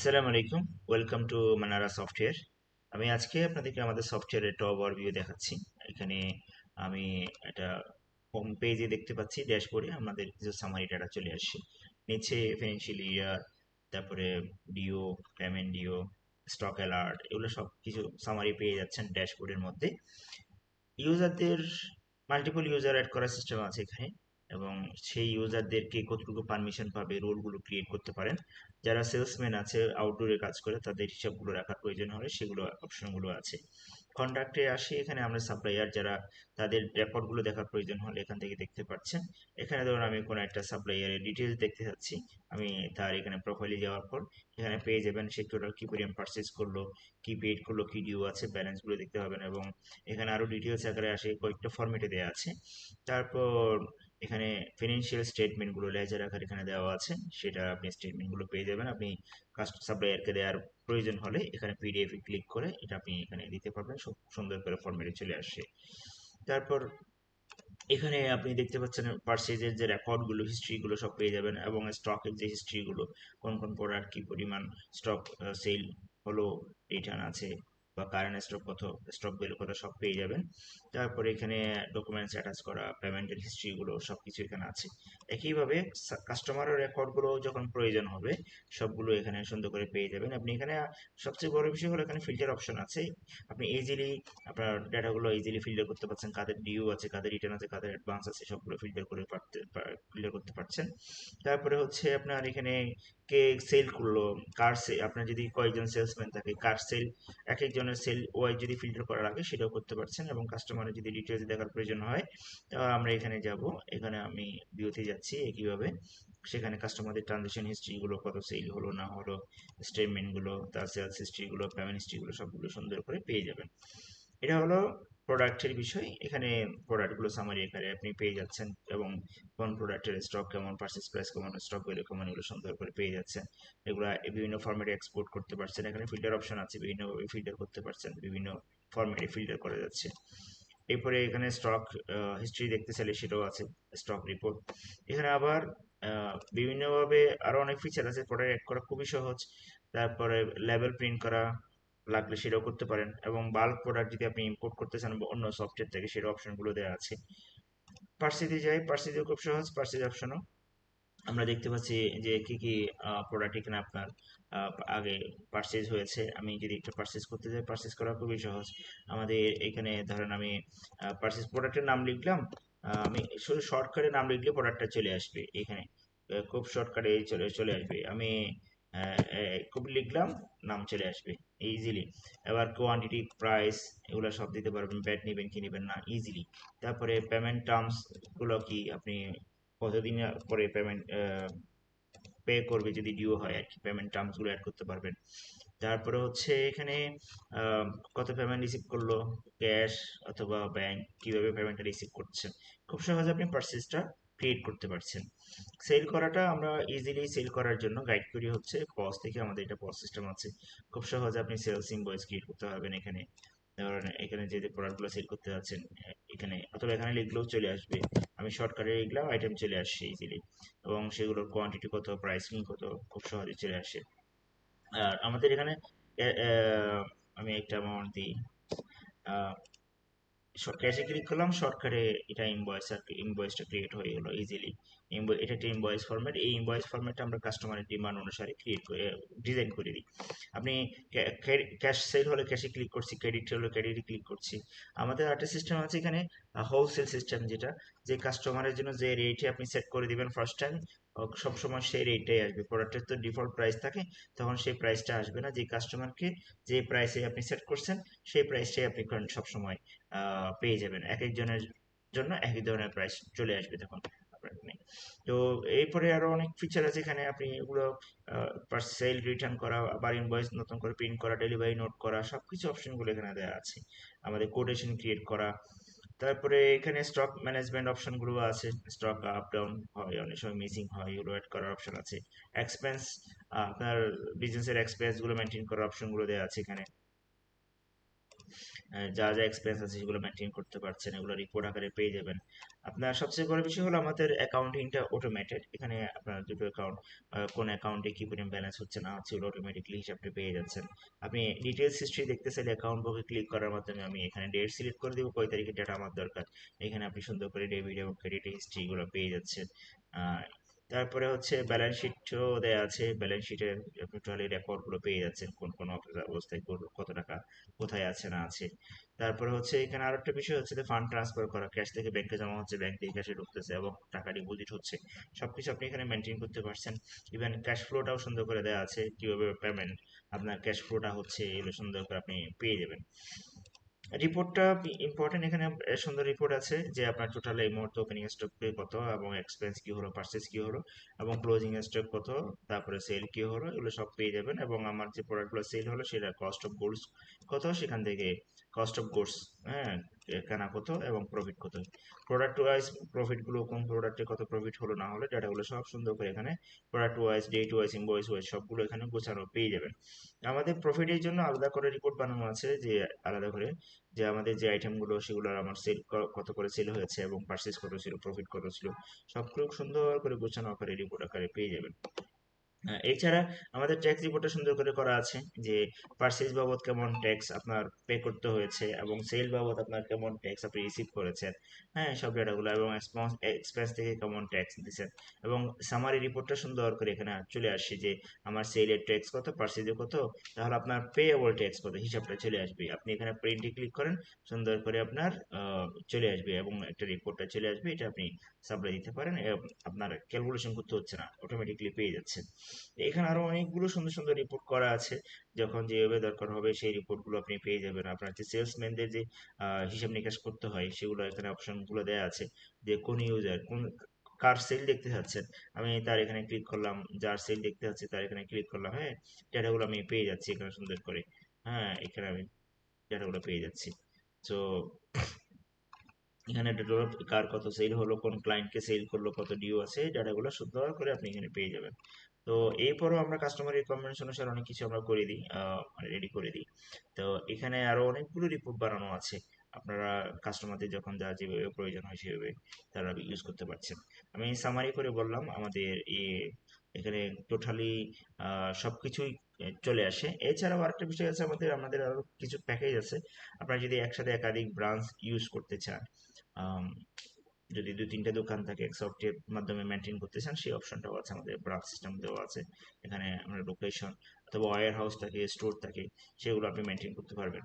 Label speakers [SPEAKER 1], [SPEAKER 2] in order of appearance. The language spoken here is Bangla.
[SPEAKER 1] আসসালামু আলাইকুম। Welcome to মানারা software. আমি আজকে আপনাদেরকে আমাদের সফটওয়্যারের টপ ওভারভিউ দেখাচ্ছি। এখানে আমি একটা হোম পেজে দেখতে পাচ্ছি, ড্যাশবোর্ডে আমাদের কিছু সামারি ডাটা চলে আসছে। নিচে ফিনান্সিয়াল ইয়ার, তারপরে due, payment due, stock alert, এগুলো সব কিছু সামারি পেয়ে যাচ্ছেন ড্যাশবোর্ডের মধ্যে। ইউজারদের মাল্টিপল ইউজার অ্যাড করার সিস্টেম আছে এখানে, এবং সেই ইউজারদেরকে কতটুকু পারমিশন পাবে রোলগুলো ক্রিয়েট করতে পারেন। যারা সেলসম্যান আছে, আউটডোরে কাজ করে, তাদের হিসাবগুলো রাখার প্রয়োজন হলে সেগুলো অপশনগুলো আছে। কন্ট্রাক্টে আসি, এখানে আমরা সাপ্লায়ার যারা, তাদের রেকর্ডগুলো দেখার প্রয়োজন হলে এখান থেকে দেখতে পাচ্ছেন। এখানে ধরুন আমি কোনো একটা সাপ্লায়ারের ডিটেলস দেখতে চাচ্ছি, আমি তার এখানে প্রোফাইলে যাওয়ার পর এখানে পেয়ে যাবেন সে টোটাল কি পরিমাণ পারচেজ করলো, কি পেড করলো, কি ডিউ আছে, ব্যালেন্সগুলো দেখতে পাবেন। এবং এখানে আরো ডিটেলস আকারে আসে, কয়েকটা ফরম্যাটে দেওয়া আছে। তারপর এখানে ফিনান্সিয়াল স্টেটমেন্টগুলো লেজার আকারে এখানে দেওয়া আছে, সেটা আপনি স্টেটমেন্টগুলো পেয়ে যাবেন। আপনি সাপ্লায়ারকে দেওয়ার প্রয়োজন হলে এখানে পিডিএফ এ ক্লিক করে এটা আপনি এখানে দিতে পারবেন, খুব সুন্দর করে ফরম্যাটে চলে আসে। তারপর এখানে আপনি দেখতে পাচ্ছেন পারচেজের যে রেকর্ডগুলো, হিস্ট্রিগুলো সব পেয়ে যাবেন, এবং স্টকের যে হিস্ট্রিগুলো, কোন কোন প্রোডাক্ট কি পরিমাণ স্টক সেল হলো, রিটার্ন আছে, বা কারেন্ট স্টক কত, স্টক ভ্যালু কত, সব পেয়ে যাবেন। তারপরে এখানে ডকুমেন্টস অ্যাটাচ করা, পেমেন্টের হিস্ট্রিগুলো সব কিছু এখানে আছে। একইভাবে কাস্টমারের রেকর্ডগুলো যখন প্রয়োজন হবে সবগুলো এখানে সুন্দর করে পেয়ে যাবেন আপনি। এখানে সবচেয়ে বড় বিষয় হলো এখানে ফিল্টার অপশন আছে। আপনি ইজিলি আপনার ডাটাগুলো ইজিলি ফিল্টার করতে পারছেন, কাদের ডিউ আছে, কাদের রিটার্ন আছে, কাদের অ্যাডভান্স আছে, সবগুলো ফিল্টার করতে পারছেন। তারপরে হচ্ছে আপনার এখানে কে সেল করলো, কার সেল, আপনার যদি কয়েকজন সেলসম্যান থাকে, কার সেল, এক একজনের সেল ওয়াইজ যদি ফিল্টার করা লাগে সেটাও করতে পারছেন। এবং কাস্টমারের যদি ডিটেলস দেখার প্রয়োজন হয়, আমরা এখানে যাব, এখানে আমি ভিউতে যাচ্ছি একইভাবে। সেখানে কাস্টমারদের ট্রানজেকশন হিস্ট্রিগুলো, কত সেল হলো না হলো, স্টেটমেন্টগুলো, তার সেলস হিস্ট্রিগুলো, পেমেন্ট হিস্ট্রিগুলো সবগুলো সুন্দর করে পেয়ে যাবেন। এটা হলো প্রোডাক্টের বিষয়। এখানে প্রোডাক্টগুলো সামারি আকারে আপনি পেয়ে যাচ্ছেন, এবং কোন প্রোডাক্টের স্টক কেমন, পারচেস প্রাইস কেমন, স্টক ভ্যালু কেমন, এগুলো সুন্দর করে পেয়ে যাচ্ছেন। এগুলো বিভিন্ন ফরম্যাটে এক্সপোর্ট করতে পারছেন। এখানে ফিল্টার অপশন আছে, বিভিন্নভাবে ফিল্টার করতে পারছেন, বিভিন্ন ফরম্যাটে ফিল্টার করা যাচ্ছে। এরপরে এখানে স্টক হিস্ট্রি দেখতে চাইলে সেটাও আছে, স্টক রিপোর্ট। এখানে আবার বিভিন্নভাবে আরো অনেক ফিচার আছে, প্রোডাক্ট অ্যাড করা খুবই সহজ। তারপরে লেবেল প্রিন্ট করা লাগলে সেটাও করতে পারেন, এবং বাল্ক প্রোডাক্ট যদি আপনি ইম্পোর্ট করতে চান বা অন্য সফটওয়্যার থেকে, সেটা অপশনগুলো দেওয়া আছে। পার্সিতে যাই, পার্সিতেও খুব সহজ, পার্সিজ অপশনও আমরা দেখতে পাচ্ছি যে কি কি প্রোডাক্ট এখানে আপনার আগে পারচেজ হয়েছে। আমি যদি একটা পারচেজ করতে যাই, পারচেজ করা খুবই সহজ। আমাদের এখানে ধরেন আমি পারচেজ প্রোডাক্টের নাম লিখলাম, আমি শুধু শর্টকাটে নাম লিখলে প্রোডাক্টটা চলে আসবে এখানে। খুব শর্টকাটে চলে চলে আসবে। আমি খুব লিখলাম, নাম চলে আসবে ইজিলি। এবার কোয়ান্টিটি, প্রাইস, এগুলো সব দিতে পারবেন, ব্যাট নেবেন কি নেবেন না ইজিলি। তারপরে পেমেন্ট টার্মস গুলো কি, আপনি কতদিন পরে পেমেন্ট পে করবে যদি ডিউ হয় আর কি, পেমেন্ট টার্মস গুলো অ্যাড করতে পারবেন। তারপরে হচ্ছে এখানে আহ, কত পেমেন্ট রিসিভ করলো, ক্যাশ অথবা ব্যাংক, কিভাবে পেমেন্টটা রিসিভ করছেন, খুব সহজে আপনি পারচেজটা ক্রিয়েট করতে পারছেন। সেল করাটা আমরা ইজিলি সেল করার জন্য গাইড করি হচ্ছে পজ থেকে, আমাদের এটা পজ সিস্টেম আছে। খুব সহজে আপনি সেলস ইনভয়েস ক্রিয়েট করতে পারবেন এখানে। ধরেন এখানে যে প্রোডাক্টগুলো সেল করতে যাচ্ছেন, এখানে অথবা এখানে লিখলেও চলে আসবে। আমি শর্টকাটে লিখলাম, আইটেম চলে আসছে ইজিলি, এবং সেগুলোর কোয়ান্টিটি কত, প্রাইসিং কত, খুব সহজে চলে আসে। আর আমাদের এখানে আমি একটা অ্যামাউন্ট দিই, ক্যাশে ক্লিক করলাম, শর্টকাটে এটা ইনভয়েস, আর ইনভয়েসটা ক্রিয়েট হয়ে গেলো ইজিলি। এটা একটা ইনভয়েস ফরম্যাট, এই ইনভয়েস ফরম্যাটটা আমরা কাস্টমারের ডিমান্ড অনুসারে ক্রিয়েট করে ডিজাইন করে দিই। আপনি ক্যাশ সেল হলে ক্যাশে ক্লিক করছি, ক্রেডিট হলে ক্রেডিটে ক্লিক করছি। আমাদের একটা সিস্টেম আছে এখানে, হোলসেল সিস্টেম, যেটা যে কাস্টমারের জন্য যে রেটে আপনি সেট করে দিবেন ফার্স্ট টাইম, সবসময় সেই রেটটাই আসবে। প্রোডাক্টের তো ডিফল্ট প্রাইস থাকে, তখন সেই প্রাইসটা আসবে না। যে কাস্টমারকে যে প্রাইসে আপনি সেট করছেন, সেই প্রাইসটাই আপনি সবসময় পেয়ে যাবেন। এক একজনের জন্য এক এক ধরনের প্রাইস চলে আসবে তখন আপনার এখানে। তো এরপরে আরো অনেক ফিচার আছে এখানে, আপনি এগুলো সেল রিটার্ন করা, আবার ইনভয়েস নতুন করে প্রিন্ট করা, ডেলিভারি নোট করা, সবকিছু অপশনগুলো এখানে দেওয়া আছে। আমাদের কোটেশন ক্রিয়েট করা, তারপরে এখানে স্টক ম্যানেজমেন্ট অপশনগুলো আছে। স্টক আপ ডাউন হয়, অনেক সময় মিসিং হয়, এগুলো অ্যাড করার অপশন আছে। এক্সপেন্স, আপনার বিজনেসের এক্সপেন্স গুলো মেনটেন করার অপশনগুলো দেওয়া আছে এখানে। যা যা এক্সপেন্স আছে সেগুলো মেনটেন করতে পারছেন, এগুলো রিপোর্ট আকারে পেয়ে যাবেন। আপনার সবচেয়ে বড় বিষয় হলো আমাদের অ্যাকাউন্টিংটা অটোমেটেড। এখানে আপনার দুটো অ্যাকাউন্ট, কোন অ্যাকাউন্টে কি পরিমাণ ব্যালেন্স হচ্ছে না হচ্ছে ওগুলো অটোমেটিকলি হিসাবটা পেয়ে যাচ্ছেন। আপনি ডিটেলস হিস্ট্রি দেখতে চাইলে অ্যাকাউন্ট বুকে ক্লিক করার মাধ্যমে আমি এখানে ডেট সিলেক্ট করে দিব, কয় তারিখের ডেটা আমার দরকার। এখানে আপনি সুন্দর করে ডেবিট এবং ক্রেডিট হিস্ট্রিগুলো পেয়ে যাচ্ছেন। আহ, তারপরে হচ্ছে ব্যালেন্স শিটও দেওয়া আছে, ব্যালেন্স শিটের টোটালি রেকর্ডগুলো পেয়ে যাচ্ছেন, কোন কোন অবস্থায় কত টাকা কোথায় আছে না আছে। তারপরে হচ্ছে এখানে আরো একটা বিষয় হচ্ছে যে ফান্ড ট্রান্সফার করা, ক্যাশ থেকে ব্যাংকে জমা হচ্ছে, ব্যাংক থেকে ক্যাশে ঢুকতেছে এবং টাকা ডিপোজিট হচ্ছে, সবকিছু আপনি এখানে মেনটেন করতে পারছেন। ইভেন ক্যাশ ফ্লোটাও সুন্দর করে দেওয়া আছে, কিভাবে পেমেন্ট আপনার ক্যাশ ফ্লোটা হচ্ছে এগুলো সুন্দর করে আপনি পেয়ে যাবেন। রিপোর্টটা ইম্পর্টেন্ট, এখানে সুন্দর রিপোর্ট আছে যে আপনার টোটাল এই মুহূর্তে ওপেনিং স্টক কত এবং এক্সপেন্স কি হলো, পারচেস কি হলো এবং ক্লোজিং স্টক কত, তারপরে সেল কি হলো, এগুলো সব পেয়ে যাবেন। এবং আমার যে প্রোডাক্টগুলো সেল হলো সেটা কস্ট অফ গুডস কত, সেখান থেকে কস্ট অফ গুডস, হ্যাঁ, কেনা কত এবং প্রফিট কত, প্রোডাক্ট ওয়াইজ প্রফিটগুলো কোন প্রোডাক্টে কত প্রফিট হলো না হলো ডাটাগুলো সব সুন্দর করে এখানে product wise, date wise, invoice wise সবগুলো এখানে গোছানো পেয়ে যাবেন। আমাদের প্রফিটের জন্য আলাদা করে রিপোর্ট বানানো আছে, যে আলাদা করে যে আমাদের যে আইটেমগুলো সেগুলোর আমার সেল কত করে সেল হয়েছে এবং পারচেস কত ছিল, প্রফিট কত ছিল, সবগুলো সুন্দর করে গোছানো আকারে রিপোর্ট আকারে পেয়ে যাবেন। হ্যাঁ, এছাড়া আমাদের ট্যাক্স রিপোর্টটা সুন্দর করে করা আছে, যে পার্সেস বাবদ কেমন ট্যাক্স আপনার পে করতে হয়েছে এবং সেল বাবদ আপনার কেমন ট্যাক্স আপনি রিসিভ করেছেন, হ্যাঁ, সব ডেটাগুলো, এবং এক্সপেন্স থেকে কেমন ট্যাক্স দিচ্ছেন। এবং সামারি রিপোর্টটা সুন্দর করে এখানে চলে আসছে যে আমার সেলের ট্যাক্স কত, পার্সেসে কত, তাহলে আপনার পেয়েবল ট্যাক্স কত, হিসাবটা চলে আসবে। আপনি এখানে প্রিন্টে ক্লিক করেন, সুন্দর করে আপনার চলে আসবে এবং একটা রিপোর্টটা চলে আসবে, এটা আপনি সাপ্লাই দিতে পারেন, আপনার ক্যালকুলেশন করতে হচ্ছে না, অটোমেটিকলি পেয়ে যাচ্ছেন। এখানে আরো অনেকগুলো সুন্দর সুন্দর রিপোর্ট করা আছে, যখন যেভাবে দরকার হবে সেই রিপোর্টগুলো আপনি পেয়ে যাবেন। আপনার যে সেলসম্যানদের যে হিসাব নিকাশ করতে হয় সেগুলো এখানে অপশনগুলো দেওয়া আছে, যে কোন ইউজার কোন কার সেল দেখতে চাচ্ছেন, আমি তার এখানে ক্লিক করলাম, যার সেল দেখতে চাচ্ছি তার এখানে ক্লিক করলাম, হ্যাঁ, ডেটাগুলো আমি পেয়ে যাচ্ছি এখানে সুন্দর করে। হ্যাঁ, এখানে আমি ডেটাগুলো পেয়ে যাচ্ছি। তো এখানে ডেটা কার কত সেল হলো, কোন ক্লায়েন্টকে সেল করলো, কত ডিউ আছে, ডাটাগুলো সুন্দর করে আপনি এখানে পেয়ে যাবেন। তো এরপরও আমরা কাস্টমার রিকোয়ারমেন্টস অনুসারে অনেক কিছু আমরা করে দিই, মানে রেডি করে দিই। তো এখানে আরো অনেকগুলো রিপোর্ট বানানো আছে, আপনারা কাস্টমারদের যখন যা যেভাবে প্রয়োজন হয় সেভাবে তারা ইউজ করতে পারছেন। আমি সামারি করে বললাম আমাদের এখানে টোটালি সবকিছুই চলে আসে। এছাড়াও আরেকটা বিষয় আছে, আমাদের আরো কিছু প্যাকেজ আছে। আপনারা যদি একসাথে একাধিক ব্রাঞ্চ ইউজ করতে চান, আম, যদি দুই তিনটা দোকান থাকে এক সফটওয়্যার মাধ্যমে মেনটেন করতে চান, সেই অপশনটাও আছে, আমাদের ব্রাঞ্চ সিস্টেম দেওয়া আছে। এখানে আমরা লোকেশন অথবা ওয়্যার হাউস থাকে, স্টোর থাকে, সেগুলো আপনি মেনটেন করতে পারবেন।